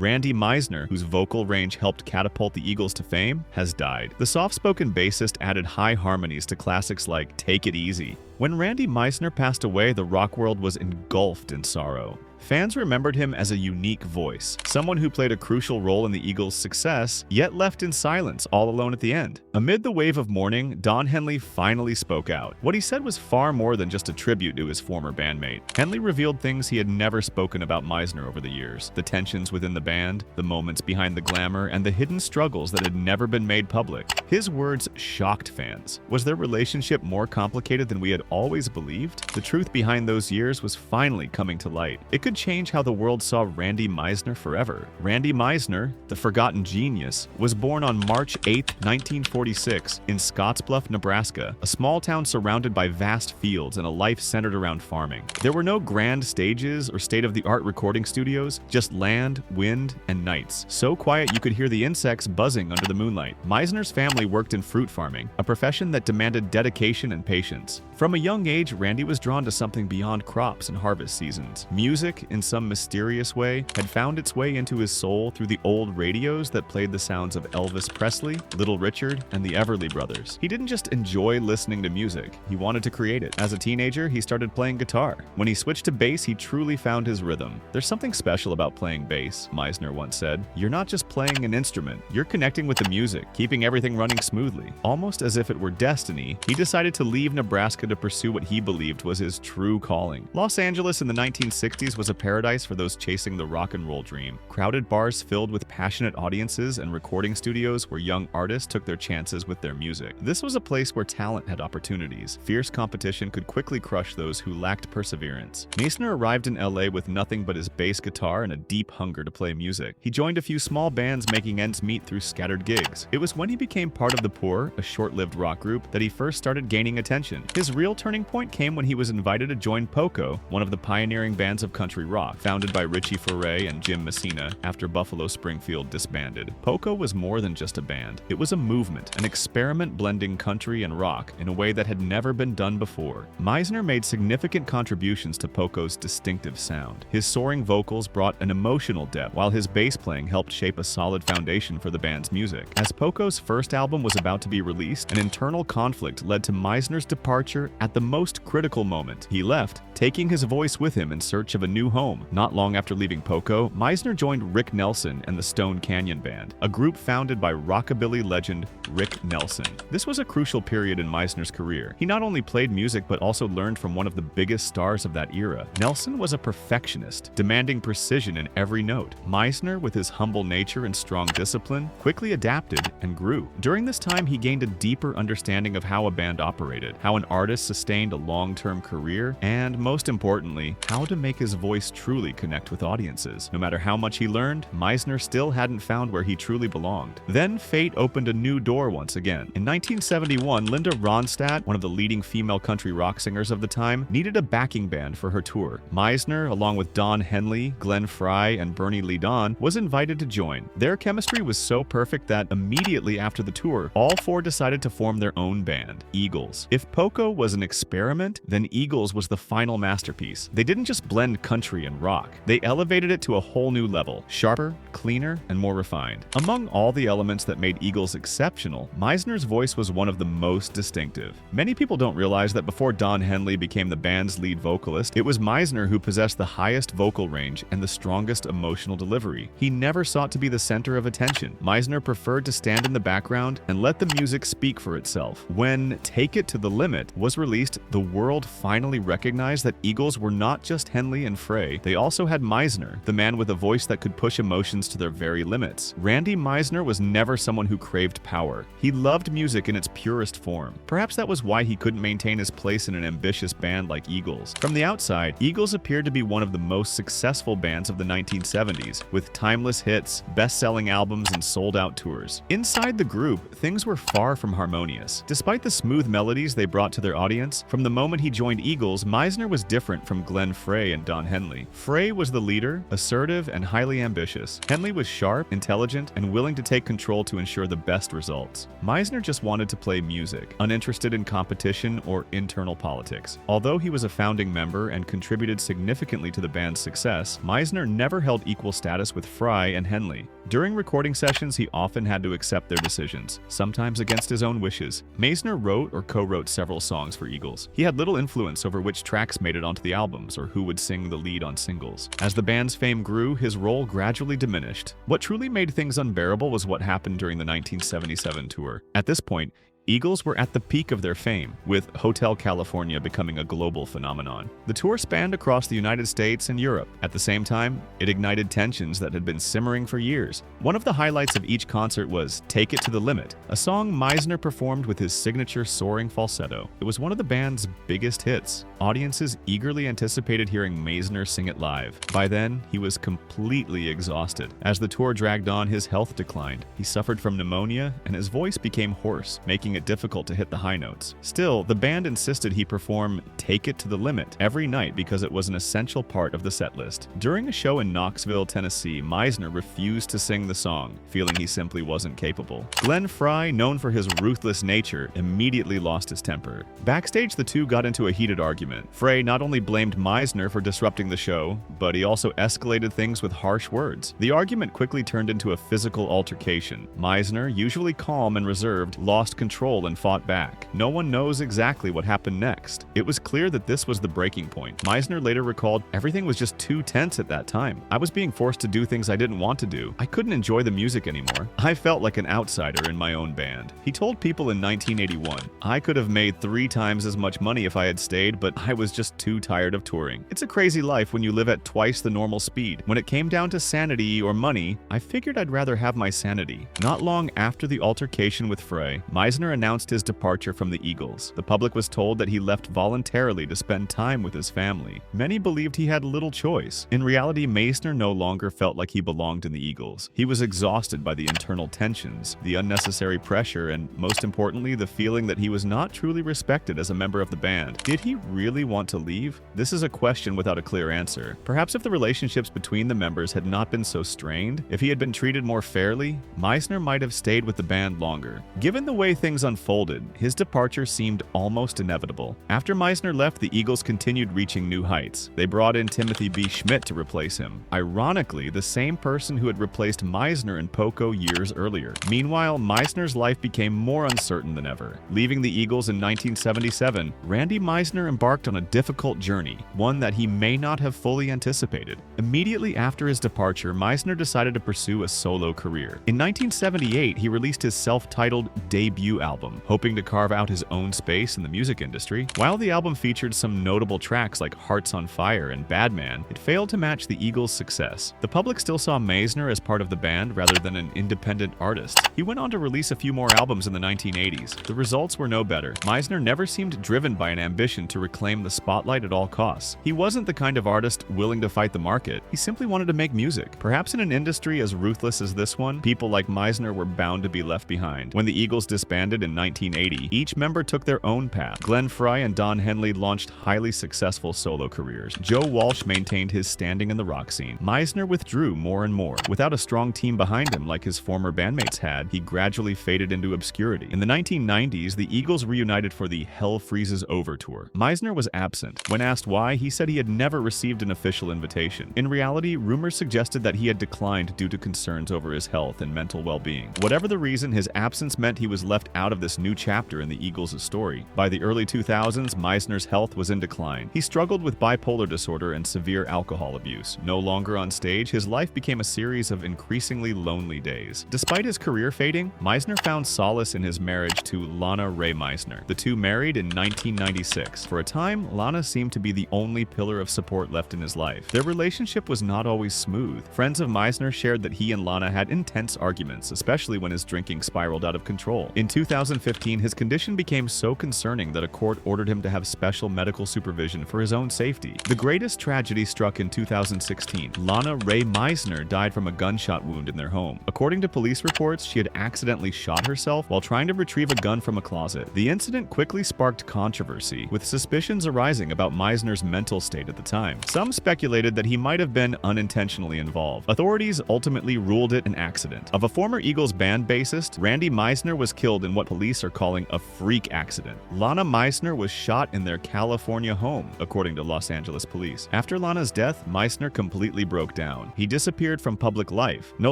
Randy Meisner, whose vocal range helped catapult the Eagles to fame, has died. The soft-spoken bassist added high harmonies to classics like Take It Easy. When Randy Meisner passed away, the rock world was engulfed in sorrow. Fans remembered him as a unique voice, someone who played a crucial role in the Eagles' success, yet left in silence all alone at the end. Amid the wave of mourning, Don Henley finally spoke out. What he said was far more than just a tribute to his former bandmate. Henley revealed things he had never spoken about Meisner over the years: the tensions within the band, the moments behind the glamour, and the hidden struggles that had never been made public. His words shocked fans. Was their relationship more complicated than we had always believed? The truth behind those years was finally coming to light. It could change how the world saw Randy Meisner forever. Randy Meisner, the forgotten genius, was born on March 8, 1946, in Scottsbluff, Nebraska, a small town surrounded by vast fields and a life centered around farming. There were no grand stages or state-of-the-art recording studios, just land, wind, and nights. So quiet you could hear the insects buzzing under the moonlight. Meisner's family worked in fruit farming, a profession that demanded dedication and patience. From a young age, Randy was drawn to something beyond crops and harvest seasons. Music, in some mysterious way, had found its way into his soul through the old radios that played the sounds of Elvis Presley, Little Richard, and the Everly Brothers. He didn't just enjoy listening to music, he wanted to create it. As a teenager, he started playing guitar. When he switched to bass, he truly found his rhythm. "There's something special about playing bass," Meisner once said. "You're not just playing an instrument, you're connecting with the music, keeping everything running smoothly." Almost as if it were destiny, he decided to leave Nebraska to pursue what he believed was his true calling. Los Angeles in the 1960s was a paradise for those chasing the rock and roll dream. Crowded bars filled with passionate audiences and recording studios where young artists took their chances with their music. This was a place where talent had opportunities. Fierce competition could quickly crush those who lacked perseverance. Meisner arrived in LA with nothing but his bass guitar and a deep hunger to play music. He joined a few small bands making ends meet through scattered gigs. It was when he became part of The Poor, a short-lived rock group, that he first started gaining attention. His real turning point came when he was invited to join Poco, one of the pioneering bands of country rock, founded by Richie Furay and Jim Messina after Buffalo Springfield disbanded. Poco was more than just a band. It was a movement, an experiment blending country and rock in a way that had never been done before. Meisner made significant contributions to Poco's distinctive sound. His soaring vocals brought an emotional depth, while his bass playing helped shape a solid foundation for the band's music. As Poco's first album was about to be released, an internal conflict led to Meisner's departure at the most critical moment. He left, taking his voice with him in search of a new home. Not long after leaving Poco, Meisner joined Rick Nelson and the Stone Canyon Band, a group founded by rockabilly legend Rick Nelson. This was a crucial period in Meisner's career. He not only played music but also learned from one of the biggest stars of that era. Nelson was a perfectionist, demanding precision in every note. Meisner, with his humble nature and strong discipline, quickly adapted and grew. During this time, he gained a deeper understanding of how a band operated, how an artist sustained a long-term career, and most importantly, how to make his voice truly connect with audiences. No matter how much he learned, Meisner still hadn't found where he truly belonged. Then fate opened a new door once again. In 1971, Linda Ronstadt, one of the leading female country rock singers of the time, needed a backing band for her tour. Meisner, along with Don Henley, Glenn Fry, and Bernie Lee Don, was invited to join. Their chemistry was so perfect that immediately after the tour, all four decided to form their own band, Eagles. If Poco was an experiment, then Eagles was the final masterpiece. They didn't just blend country and rock. They elevated it to a whole new level, sharper, cleaner, and more refined. Among all the elements that made Eagles exceptional, Meisner's voice was one of the most distinctive. Many people don't realize that before Don Henley became the band's lead vocalist, it was Meisner who possessed the highest vocal range and the strongest emotional delivery. He never sought to be the center of attention. Meisner preferred to stand in the background and let the music speak for itself. When Take It to the Limit was released, the world finally recognized that Eagles were not just Henley and Frey, they also had Meisner, the man with a voice that could push emotions to their very limits. Randy Meisner was never someone who craved power. He loved music in its purest form. Perhaps that was why he couldn't maintain his place in an ambitious band like Eagles. From the outside, Eagles appeared to be one of the most successful bands of the 1970s, with timeless hits, best-selling albums, and sold-out tours. Inside the group, things were far from harmonious. Despite the smooth melodies they brought to their audience, from the moment he joined Eagles, Meisner was different from Glenn Frey and Don Henley. Henley. Frey was the leader, assertive and highly ambitious. Henley was sharp, intelligent, and willing to take control to ensure the best results. Meisner just wanted to play music, uninterested in competition or internal politics. Although he was a founding member and contributed significantly to the band's success, Meisner never held equal status with Frey and Henley. During recording sessions, he often had to accept their decisions, sometimes against his own wishes. Meisner wrote or co-wrote several songs for Eagles. He had little influence over which tracks made it onto the albums or who would sing the lead on singles. As the band's fame grew, his role gradually diminished. What truly made things unbearable was what happened during the 1977 tour. At this point, Eagles were at the peak of their fame, with Hotel California becoming a global phenomenon. The tour spanned across the United States and Europe. At the same time, it ignited tensions that had been simmering for years. One of the highlights of each concert was "Take It to the Limit," a song Meisner performed with his signature soaring falsetto. It was one of the band's biggest hits. Audiences eagerly anticipated hearing Meisner sing it live. By then, he was completely exhausted. As the tour dragged on, his health declined. He suffered from pneumonia, and his voice became hoarse, making it difficult to hit the high notes. Still, the band insisted he perform "Take It to the Limit" every night because it was an essential part of the setlist. During a show in Knoxville, Tennessee, Meisner refused to sing the song, feeling he simply wasn't capable. Glenn Frey, known for his ruthless nature, immediately lost his temper. Backstage, the two got into a heated argument. Frey not only blamed Meisner for disrupting the show, but he also escalated things with harsh words. The argument quickly turned into a physical altercation. Meisner, usually calm and reserved, lost control and fought back. No one knows exactly what happened next. It was clear that this was the breaking point. Meisner later recalled, "Everything was just too tense at that time. I was being forced to do things I didn't want to do. I couldn't enjoy the music anymore. I felt like an outsider in my own band." He told People in 1981, "I could have made 3 times as much money if I had stayed, but I was just too tired of touring. It's a crazy life when you live at twice the normal speed. When it came down to sanity or money, I figured I'd rather have my sanity." Not long after the altercation with Frey, Meisner announced his departure from the Eagles. The public was told that he left voluntarily to spend time with his family. Many believed he had little choice. In reality, Meisner no longer felt like he belonged in the Eagles. He was exhausted by the internal tensions, the unnecessary pressure, and most importantly, the feeling that he was not truly respected as a member of the band. Did he really want to leave? This is a question without a clear answer. Perhaps if the relationships between the members had not been so strained, if he had been treated more fairly, Meisner might have stayed with the band longer. Given the way things unfolded, his departure seemed almost inevitable. After Meisner left, the Eagles continued reaching new heights. They brought in Timothy B. Schmidt to replace him. Ironically, the same person who had replaced Meisner in Poco years earlier. Meanwhile, Meisner's life became more uncertain than ever. Leaving the Eagles in 1977, Randy Meisner embarked on a difficult journey, one that he may not have fully anticipated. Immediately after his departure, Meisner decided to pursue a solo career. In 1978, he released his self-titled debut album, hoping to carve out his own space in the music industry. While the album featured some notable tracks like Hearts on Fire and Bad Man, it failed to match the Eagles' success. The public still saw Meisner as part of the band rather than an independent artist. He went on to release a few more albums in the 1980s. The results were no better. Meisner never seemed driven by an ambition to reclaim the spotlight at all costs. He wasn't the kind of artist willing to fight the market. He simply wanted to make music. Perhaps in an industry as ruthless as this one, people like Meisner were bound to be left behind. When the Eagles disbanded in 1980, each member took their own path. Glenn Frey and Don Henley launched highly successful solo careers. Joe Walsh maintained his standing in the rock scene. Meisner withdrew more and more. Without a strong team behind him like his former bandmates had, he gradually faded into obscurity. In the 1990s, the Eagles reunited for the Hell Freezes Over tour. Meisner was absent. When asked why, he said he had never received an official invitation. In reality, rumors suggested that he had declined due to concerns over his health and mental well-being. Whatever the reason, his absence meant he was left out of this new chapter in the Eagles' story. By the early 2000s, Meisner's health was in decline. He struggled with bipolar disorder and severe alcohol abuse. No longer on stage, his life became a series of increasingly lonely days. Despite his career fading, Meisner found solace in his marriage to Lana Ray Meisner. The two married in 1996. For a time, Lana seemed to be the only pillar of support left in his life. Their relationship was not always smooth. Friends of Meisner shared that he and Lana had intense arguments, especially when his drinking spiraled out of control. In 2000, 2015, his condition became so concerning that a court ordered him to have special medical supervision for his own safety. The greatest tragedy struck in 2016. Lana Ray Meisner died from a gunshot wound in their home. According to police reports, she had accidentally shot herself while trying to retrieve a gun from a closet. The incident quickly sparked controversy, with suspicions arising about Meisner's mental state at the time. Some speculated that he might have been unintentionally involved. Authorities ultimately ruled it an accident. Of a former Eagles band bassist, Randy Meisner was killed in what police are calling a freak accident. Lana Meisner was shot in their California home, according to Los Angeles police. After Lana's death, Meisner completely broke down. He disappeared from public life, no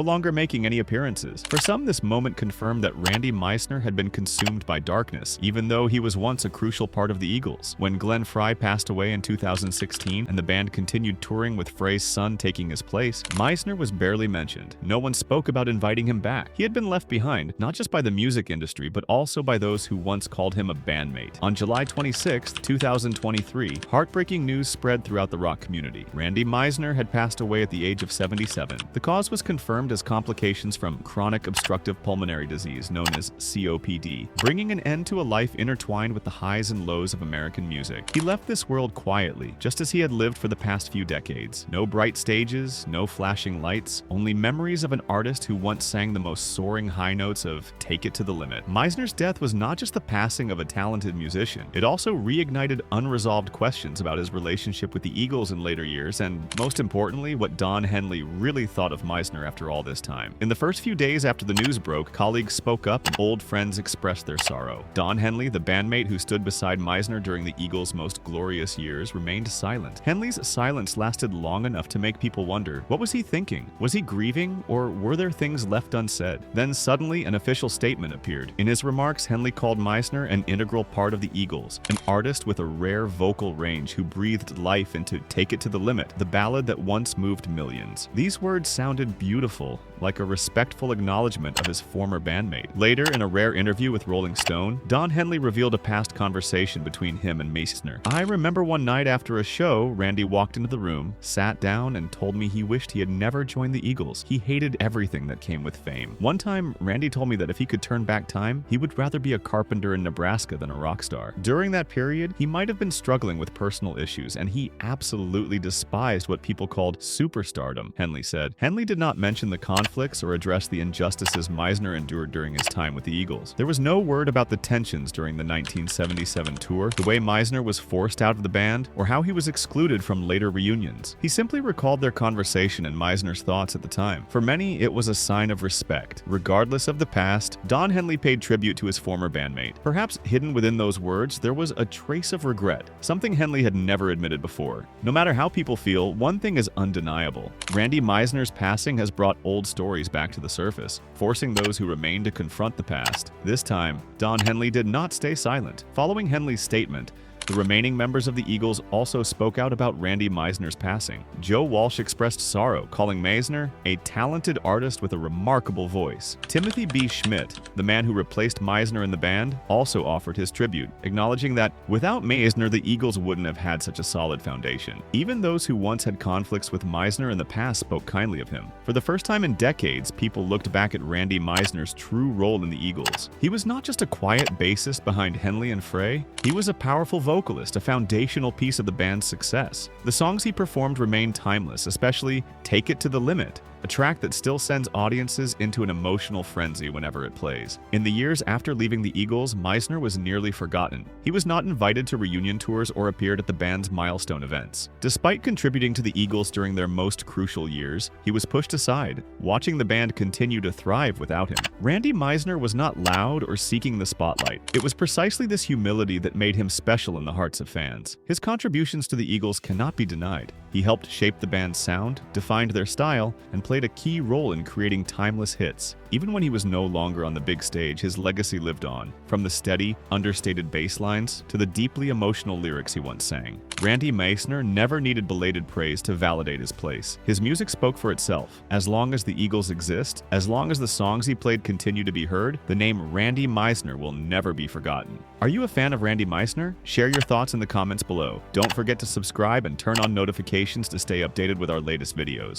longer making any appearances. For some, this moment confirmed that Randy Meisner had been consumed by darkness, even though he was once a crucial part of the Eagles. When Glenn Frey passed away in 2016 and the band continued touring with Frey's son taking his place, Meisner was barely mentioned. No one spoke about inviting him back. He had been left behind, not just by the music industry, but also by those who once called him a bandmate. On July 26, 2023, heartbreaking news spread throughout the rock community. Randy Meisner had passed away at the age of 77. The cause was confirmed as complications from chronic obstructive pulmonary disease known as COPD, bringing an end to a life intertwined with the highs and lows of American music. He left this world quietly, just as he had lived for the past few decades. No bright stages, no flashing lights, only memories of an artist who once sang the most soaring high notes of "Take It to the Limit." Meisner's death was not just the passing of a talented musician, it also reignited unresolved questions about his relationship with the Eagles in later years, and most importantly, what Don Henley really thought of Meisner after all this time. In the first few days after the news broke, colleagues spoke up and old friends expressed their sorrow. Don Henley, the bandmate who stood beside Meisner during the Eagles' most glorious years, remained silent. Henley's silence lasted long enough to make people wonder, what was he thinking? Was he grieving, or were there things left unsaid? Then suddenly, an official statement appeared. In his remarks, Henley called Meisner an integral part of the Eagles, an artist with a rare vocal range who breathed life into "Take It to the Limit," the ballad that once moved millions. These words sounded beautiful, like a respectful acknowledgement of his former bandmate. Later, in a rare interview with Rolling Stone, Don Henley revealed a past conversation between him and Meisner. "I remember one night after a show, Randy walked into the room, sat down, and told me he wished he had never joined the Eagles. He hated everything that came with fame. One time, Randy told me that if he could turn back time, he would rather be a carpenter in Nebraska than a rock star." During that period, he might have been struggling with personal issues, and he absolutely despised what people called superstardom, Henley said. Henley did not mention the conflicts or address the injustices Meisner endured during his time with the Eagles. There was no word about the tensions during the 1977 tour, the way Meisner was forced out of the band, or how he was excluded from later reunions. He simply recalled their conversation and Meisner's thoughts at the time. For many, it was a sign of respect. Regardless of the past, Don Henley paid tribute to his former bandmate. Perhaps hidden within those words, there was a trace of regret, something Henley had never admitted before. No matter how people feel, one thing is undeniable. Randy Meisner's passing has brought old stories back to the surface, forcing those who remain to confront the past. This time, Don Henley did not stay silent. Following Henley's statement, the remaining members of the Eagles also spoke out about Randy Meisner's passing. Joe Walsh expressed sorrow, calling Meisner a talented artist with a remarkable voice. Timothy B. Schmidt, the man who replaced Meisner in the band, also offered his tribute, acknowledging that without Meisner, the Eagles wouldn't have had such a solid foundation. Even those who once had conflicts with Meisner in the past spoke kindly of him. For the first time in decades, people looked back at Randy Meisner's true role in the Eagles. He was not just a quiet bassist behind Henley and Frey, he was a powerful vocalist, a foundational piece of the band's success. The songs he performed remain timeless, especially "Take It to the Limit," a track that still sends audiences into an emotional frenzy whenever it plays. In the years after leaving the Eagles, Meisner was nearly forgotten. He was not invited to reunion tours or appeared at the band's milestone events. Despite contributing to the Eagles during their most crucial years, he was pushed aside, watching the band continue to thrive without him. Randy Meisner was not loud or seeking the spotlight. It was precisely this humility that made him special in the hearts of fans. His contributions to the Eagles cannot be denied. He helped shape the band's sound, defined their style, and played a key role in creating timeless hits. Even when he was no longer on the big stage, his legacy lived on, from the steady, understated bass lines to the deeply emotional lyrics he once sang. Randy Meisner never needed belated praise to validate his place. His music spoke for itself. As long as the Eagles exist, as long as the songs he played continue to be heard, the name Randy Meisner will never be forgotten. Are you a fan of Randy Meisner? Share your thoughts in the comments below. Don't forget to subscribe and turn on notifications to stay updated with our latest videos.